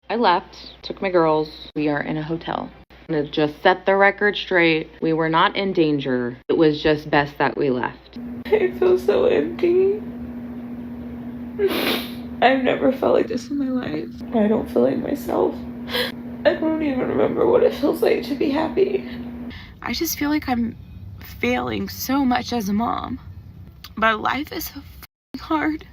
I left, took my girls. We are in a hotel. To just set the record straight, we were not in danger. It was just best that we left. I feel so empty. I've never felt like this in my life. I don't feel like myself. I don't even remember what it feels like to be happy. I just feel like I'm failing so much as a mom. My life is so hard.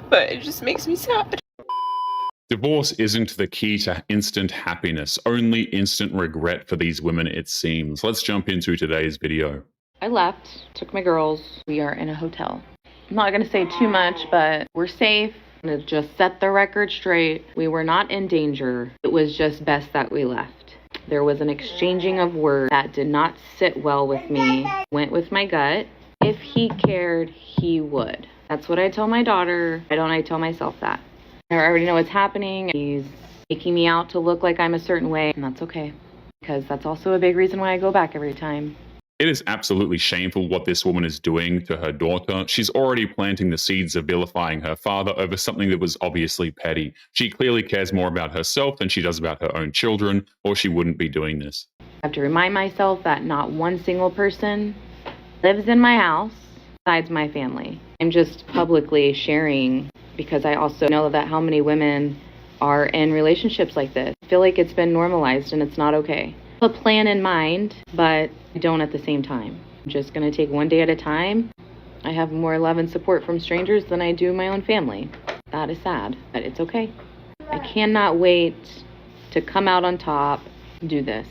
But it just makes me sad. Divorce isn't the key to instant happiness, only instant regret for these women, it seems. Let's jump into today's video. I left, took my girls. We are in a hotel. I'm not going to say too much, but we're safe. To just set the record straight, we were not in danger. It was just best that we left. There was an exchanging of words that did not sit well with me. Went with my gut. If he cared, he would. That's what I tell my daughter. Why don't I tell myself that? I already know what's happening. He's making me out to look like I'm a certain way, and that's okay, because that's also a big reason why I go back every time. It is absolutely shameful what this woman is doing to her daughter. She's already planting the seeds of vilifying her father over something that was obviously petty. She clearly cares more about herself than she does about her own children, or she wouldn't be doing this. I have to remind myself that not one single person lives in my house besides my family. I'm just publicly sharing because I also know that how many women are in relationships like this. I feel like it's been normalized and it's not okay. I have a plan in mind, but I don't at the same time. I'm just going to take one day at a time. I have more love and support from strangers than I do my own family. That is sad, but it's okay. I cannot wait to come out on top and do this.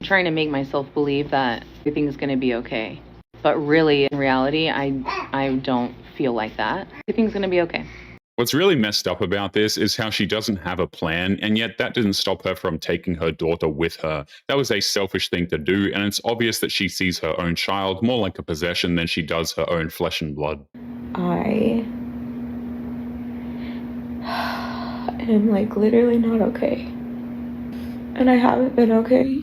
I'm trying to make myself believe that everything's going to be okay. But really, in reality, I don't feel like that. Everything's going to be okay. What's really messed up about this is how she doesn't have a plan, and yet that didn't stop her from taking her daughter with her. That was a selfish thing to do, and it's obvious that she sees her own child more like a possession than she does her own flesh and blood. I am like literally not okay. And I haven't been okay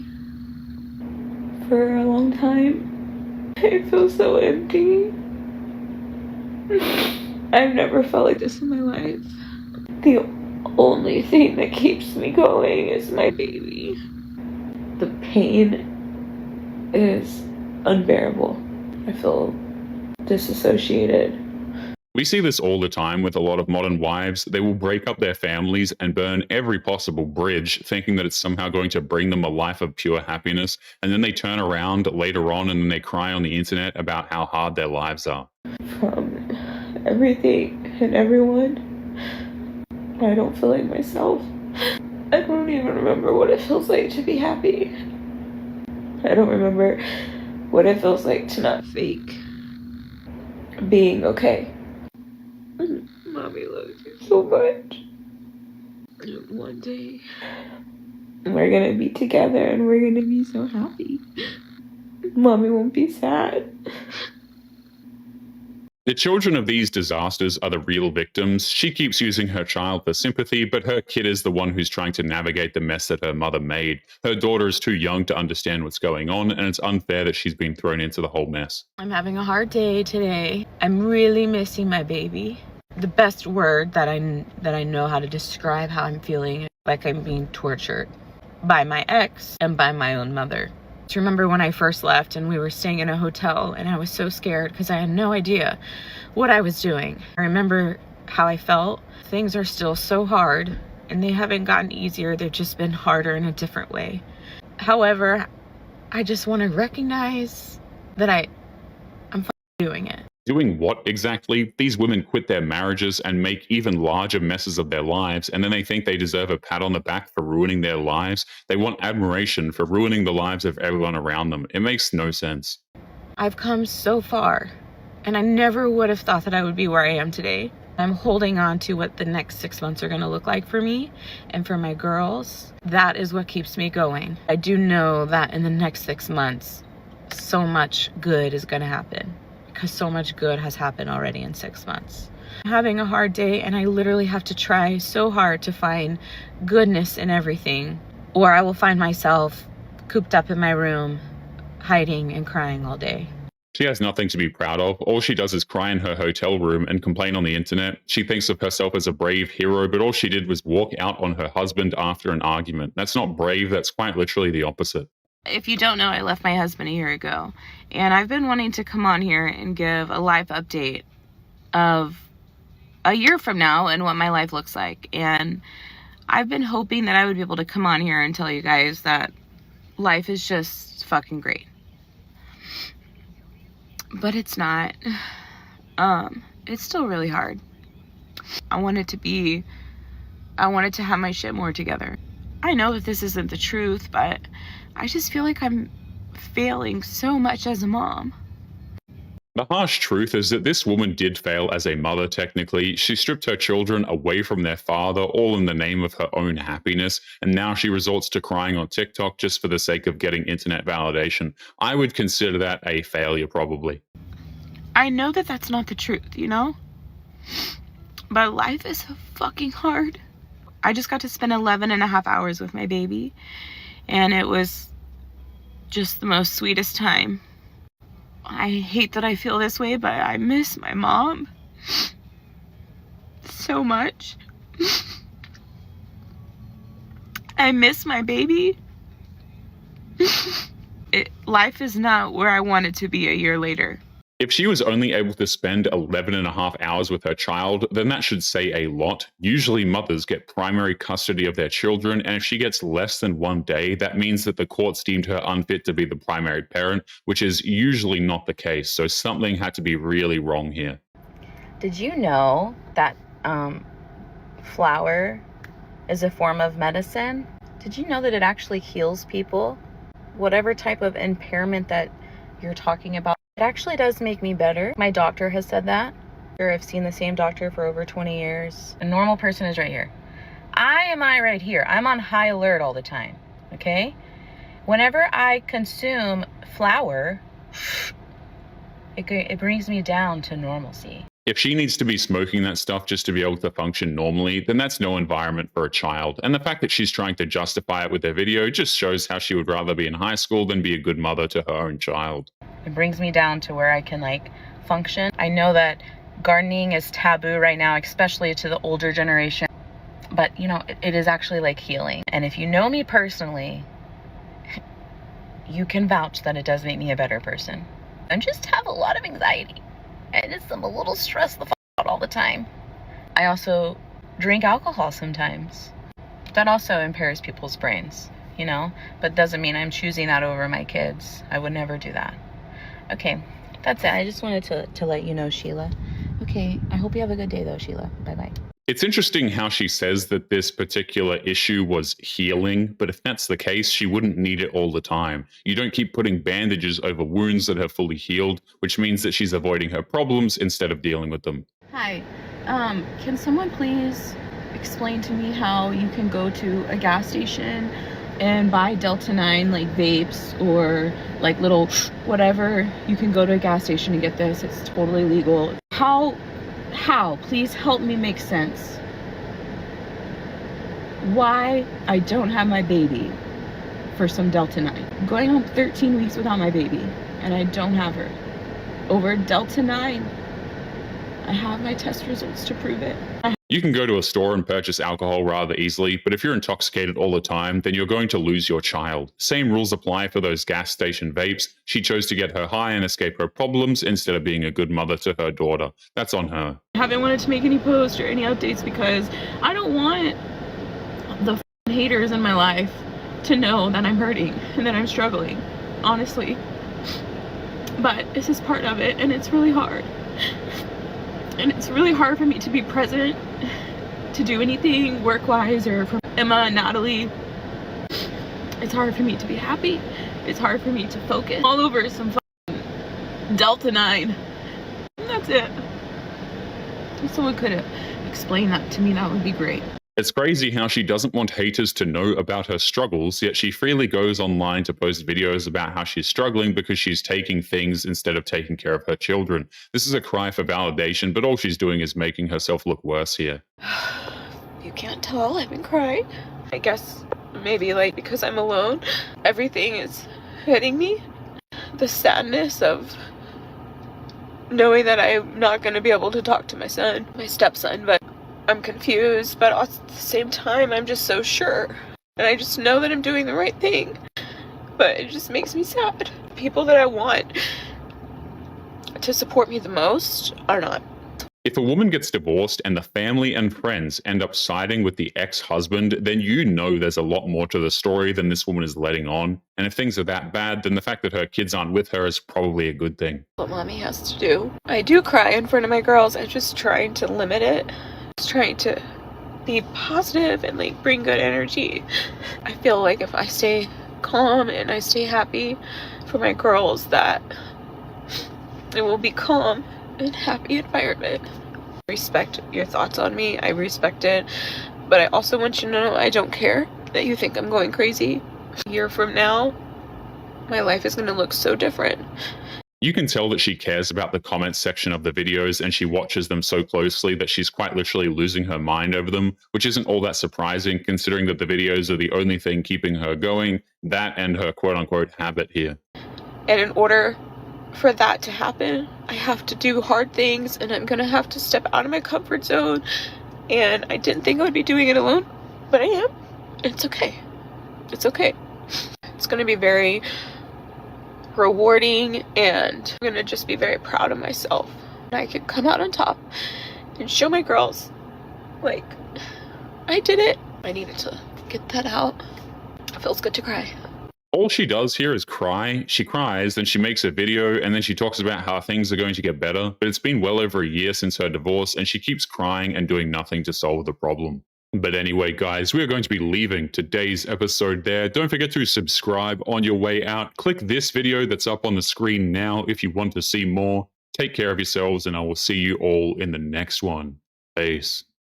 for a long time. I feel so empty. I've never felt like this in my life. The only thing that keeps me going is my baby. The pain is unbearable. I feel disassociated. We see this all the time with a lot of modern wives. They will break up their families and burn every possible bridge, thinking that it's somehow going to bring them a life of pure happiness. And then they turn around later on and then they cry on the internet about how hard their lives are. From everything and everyone, I don't feel like myself. I don't even remember what it feels like to be happy. I don't remember what it feels like to not fake being okay. Mommy loves you so much. And one day we're gonna be together and we're gonna be so happy. Mommy won't be sad. The children of these disasters are the real victims. She keeps using her child for sympathy, but her kid is the one who's trying to navigate the mess that her mother made. Her daughter is too young to understand what's going on, and it's unfair that she's been thrown into the whole mess. I'm having a hard day today. I'm really missing my baby. The best word that I know how to describe how I'm feeling, like I'm being tortured by my ex and by my own mother. I remember when I first left and we were staying in a hotel and I was so scared because I had no idea what I was doing. I remember how I felt. Things are still so hard and they haven't gotten easier. They've just been harder in a different way. However, I just want to recognize that I'm doing it. Doing what exactly? These women quit their marriages and make even larger messes of their lives, and then they think they deserve a pat on the back for ruining their lives. They want admiration for ruining the lives of everyone around them. It makes no sense. I've come so far, and I never would have thought that I would be where I am today. I'm holding on to what the next 6 months are going to look like for me and for my girls. That is what keeps me going. I do know that in the next 6 months, so much good is going to happen. Because so much good has happened already in 6 months. I'm having a hard day and I literally have to try so hard to find goodness in everything, or I will find myself cooped up in my room, hiding and crying all day. She has nothing to be proud of. All she does is cry in her hotel room and complain on the internet. She thinks of herself as a brave hero, but all she did was walk out on her husband after an argument. That's not brave, that's quite literally the opposite. If you don't know, I left my husband a year ago, and I've been wanting to come on here and give a life update of a year from now and what my life looks like. And I've been hoping that I would be able to come on here and tell you guys that life is just fucking great. But it's not. It's still really hard. I wanted to have my shit more together. I know that this isn't the truth, but I just feel like I'm failing so much as a mom. The harsh truth is that this woman did fail as a mother, technically. She stripped her children away from their father, all in the name of her own happiness, and now she resorts to crying on TikTok just for the sake of getting internet validation. I would consider that a failure, probably. I know that that's not the truth, you know? But life is so fucking hard. I just got to spend 11.5 hours with my baby, and it was just the most sweetest time. I hate that I feel this way, but I miss my mom so much. I miss my baby. Life is not where I want it to be a year later. If she was only able to spend 11.5 hours with her child, then that should say a lot. Usually mothers get primary custody of their children, and if she gets less than 1 day, that means that the courts deemed her unfit to be the primary parent, which is usually not the case, so something had to be really wrong here. Did you know that flour is a form of medicine? Did you know that it actually heals people? Whatever type of impairment that you're talking about, it actually does make me better. My doctor has said that. I've seen the same doctor for over 20 years. A normal person is right here. I right here. I'm on high alert all the time, okay? Whenever I consume flour, it brings me down to normalcy. If she needs to be smoking that stuff just to be able to function normally, then that's no environment for a child. And the fact that she's trying to justify it with her video just shows how she would rather be in high school than be a good mother to her own child. It brings me down to where I can function. I know that gardening is taboo right now, especially to the older generation. But it is actually healing. And if you know me personally, you can vouch that it does make me a better person. I just have a lot of anxiety. I'm a little stressed the fuck out all the time. I also drink alcohol sometimes. That also impairs people's brains, but doesn't mean I'm choosing that over my kids. I would never do that. Okay, that's it. I just wanted to let you know, Sheila. Okay, I hope you have a good day though, Sheila. Bye-bye. It's interesting how she says that this particular issue was healing, but if that's the case, she wouldn't need it all the time. You don't keep putting bandages over wounds that have fully healed, which means that she's avoiding her problems instead of dealing with them. Hi, can someone please explain to me how you can go to a gas station and buy Delta 9 vapes or little whatever? You can go to a gas station and get this. It's totally legal. How? Please help me make sense. Why I don't have my baby for some Delta 9. I'm going on 13 weeks without my baby and I don't have her. Over Delta 9. I have my test results to prove it. You can go to a store and purchase alcohol rather easily, but if you're intoxicated all the time, then you're going to lose your child. Same rules apply for those gas station vapes. She chose to get her high and escape her problems instead of being a good mother to her daughter. That's on her. I haven't wanted to make any posts or any updates because I don't want the haters in my life to know that I'm hurting and that I'm struggling, honestly. But this is part of it and it's really hard. And it's really hard for me to be present, to do anything work-wise or for Emma and Natalie. It's hard for me to be happy. It's hard for me to focus. All over some Delta 9. And that's it. If someone could have explained that to me, that would be great. It's crazy how she doesn't want haters to know about her struggles, yet she freely goes online to post videos about how she's struggling because she's taking things instead of taking care of her children. This is a cry for validation, but all she's doing is making herself look worse here. You can't tell I've been crying. I guess maybe because I'm alone, everything is hitting me. The sadness of knowing that I'm not going to be able to talk to my son, my stepson, but I'm confused, but at the same time, I'm just so sure. And I just know that I'm doing the right thing, but it just makes me sad. People that I want to support me the most are not. If a woman gets divorced and the family and friends end up siding with the ex-husband, then you know there's a lot more to the story than this woman is letting on. And if things are that bad, then the fact that her kids aren't with her is probably a good thing. What mommy has to do. I do cry in front of my girls. I'm just trying to limit it. Just trying to be positive and like bring good energy. I feel like if I stay calm and I stay happy for my girls, that it will be calm and happy environment. Respect your thoughts on me. I respect it. But I also want you to know I don't care that you think I'm going crazy. A year from now, my life is going to look so different. You can tell that she cares about the comments section of the videos and she watches them so closely that she's quite literally losing her mind over them, which isn't all that surprising considering that the videos are the only thing keeping her going, that and her quote-unquote habit here. And in order for that to happen, I have to do hard things and I'm gonna have to step out of my comfort zone. And I didn't think I would be doing it alone, but I am. It's okay. It's okay. It's gonna be very rewarding and I'm gonna just be very proud of myself. I can come out on top and show my girls, like, I did it. I needed to get that out. It feels good to cry. All she does here is cry. She cries, then she makes a video, and then she talks about how things are going to get better. But it's been well over a year since her divorce, and she keeps crying and doing nothing to solve the problem. But anyway, guys, we are going to be leaving today's episode there. Don't forget to subscribe on your way out. Click this video that's up on the screen now if you want to see more. Take care of yourselves, and I will see you all in the next one. Peace.